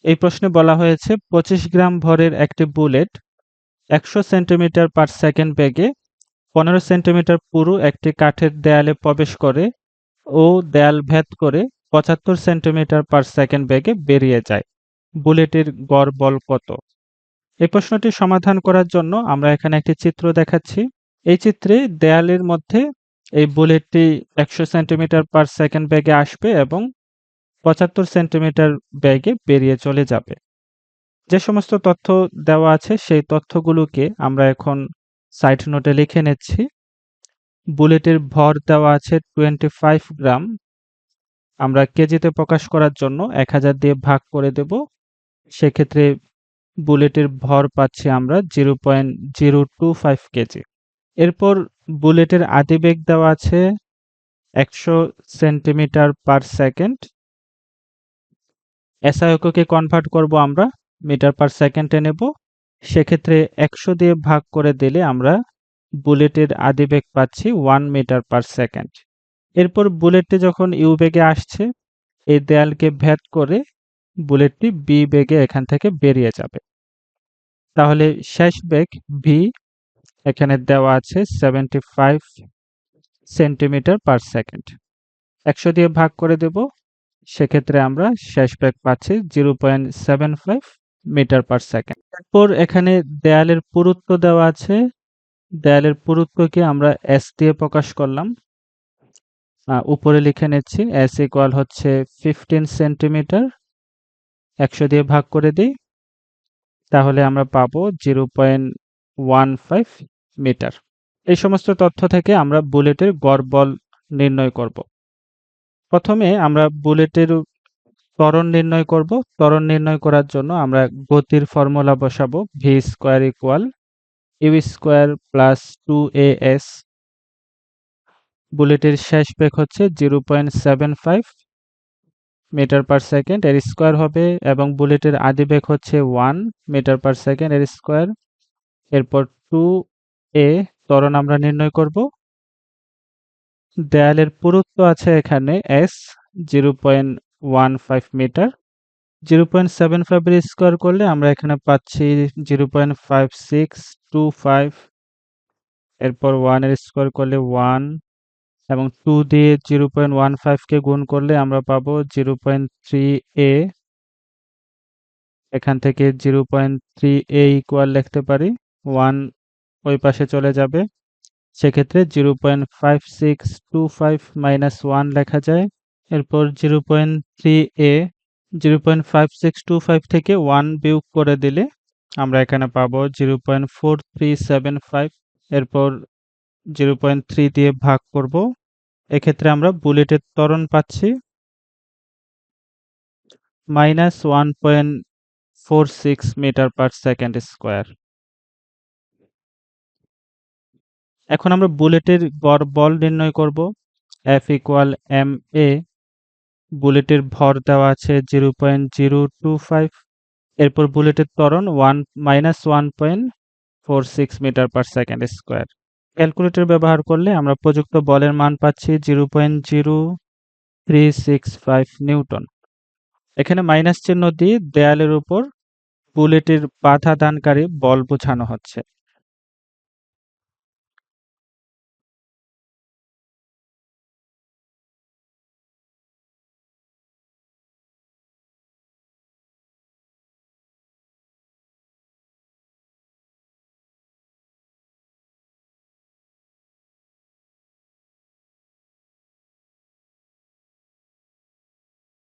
এই প্রশ্নে বলা হয়েছে 25 গ্রাম ভরের একটি বুলেট 100 সেন্টিমিটার পার সেকেন্ড বেগে 15 সেন্টিমিটার পুরু একটি কাঠের দেয়ালে প্রবেশ করে ও দেয়াল ভেদ করে 75 সেন্টিমিটার পার সেকেন্ড বেগে বেরিয়ে যায়। বুলেটের গড় বল কত? এই প্রশ্নটি সমাধান করার জন্য আমরা এখানে একটি চিত্র দেখাচ্ছি। এই চিত্রে দেয়ালের মধ্যে এই বুলেটটি 100 সেন্টিমিটার পার সেকেন্ড বেগে আসবে এবং 75 সেন্টিমিটার বেগে বেরিয়ে চলে যাবে। যে সমস্ত তথ্য দেওয়া আছে সেই তথ্যগুলোকে আমরা এখন সাইড নোটে লিখে নিচ্ছি। বুলেটের ভর দেওয়া আছে 25 গ্রাম। আমরা কেজিতে প্রকাশ করার জন্য 1000 দিয়ে ভাগ করে দেব। সেক্ষেত্রে বুলেটের ভর পাচ্ছি আমরা 0.025 কেজি। এরপর বুলেটের আদিবেগ দেওয়া আছে 100 সেন্টিমিটার পার সেকেন্ড। SI এককে কনভার্ট করব আমরা মিটার পার সেকেন্ডে নেব। সেক্ষেত্রে 100 দিয়ে ভাগ করে দিলে আমরা বুলেটের আদিবেগ পাচ্ছি 1 মিটার পার সেকেন্ড। এরপর বুলেটটি যখন ইউ বেগে আসছে এই দেয়ালকে ভেদ করে বুলেটটি বি বেগে এখান থেকে বেরিয়ে যাবে। তাহলে শেষ বেগ ভি এখানে দেওয়া আছে 75 সেন্টিমিটার পার সেকেন্ড। 100 দিয়ে ভাগ করে দেব। সেক্ষেত্রে আমরা শেষ বেগ পাচ্ছি 0.75 মিটার পার সেকেন্ড। এরপর এখানে দেয়ালের পুরুত্ব দেওয়া আছে। দেয়ালের পুরুত্বকে আমরা এস দিয়ে প্রকাশ করলাম। উপরে লিখে নিচ্ছি এস ইকুয়াল হচ্ছে 15 সেন্টিমিটার। 100 দিয়ে ভাগ করে দিই। তাহলে আমরা পাবো 0.15 মিটার। এই সমস্ত তথ্য থেকে আমরা বুলেটের গড় বল নির্ণয় করব। প্রথমে আমরা বুলেটের ত্বরণ নির্ণয় করব। ত্বরণ নির্ণয় করার জন্য আমরা গতির ফর্মুলা বসাবো v square equals u square plus 2as। বুলেটের শেষ বেগ হচ্ছে 0.75 মিটার পার সেকেন্ড এর স্কয়ার হবে এবং বুলেটের আদি বেগ হচ্ছে 1 মিটার পার সেকেন্ড এর স্কয়ার। এরপর 2a ত্বরণ আমরা নির্ণয় করব। দেয়ালের পুরুত্ব আছে এখানে s 0.15 মিটার। 0.75 এর স্কয়ার করলে আমরা এখানে পাচ্ছি 0.5625। এরপর 1 এর স্কয়ার করলে 1 এবং 2 দিয়ে 0.15 কে গুণ করলে আমরা পাবো 0.3a। এখান থেকে 0.3a ইকুয়াল লিখতে পারি 1 ওই পাশে চলে যাবে। সেক্ষেত্রে 0.5625 মাইনাস 1 লেখা যায়। এরপর 0.3a 0.5625 থেকে 1 বিয়োগ করে দিলে আমরা এখানে পাবো 0.4375। এরপর 0.3 দিয়ে ভাগ করব। এক্ষেত্রে আমরা বুলেটের ত্বরণ পাচ্ছি -1.46 মিটার পার সেকেন্ড স্কয়ার। এখন আমরা বুলেটের গড় বল নির্ণয় করব। F equal ma। বুলেটের ভর দেওয়া আছে 0.025। এরপর বুলেটের ত্বরণ -1.46 metre per second square. Calculator ব্যবহার করলে আমরা প্রযুক্ত বলের মান পাচ্ছি 0.0365 নিউটন। এখানে মাইনাস চিহ্ন দিয়ে দেয়ালের উপর বুলেটের বাধা দানকারী বল বোঝানো হচ্ছে।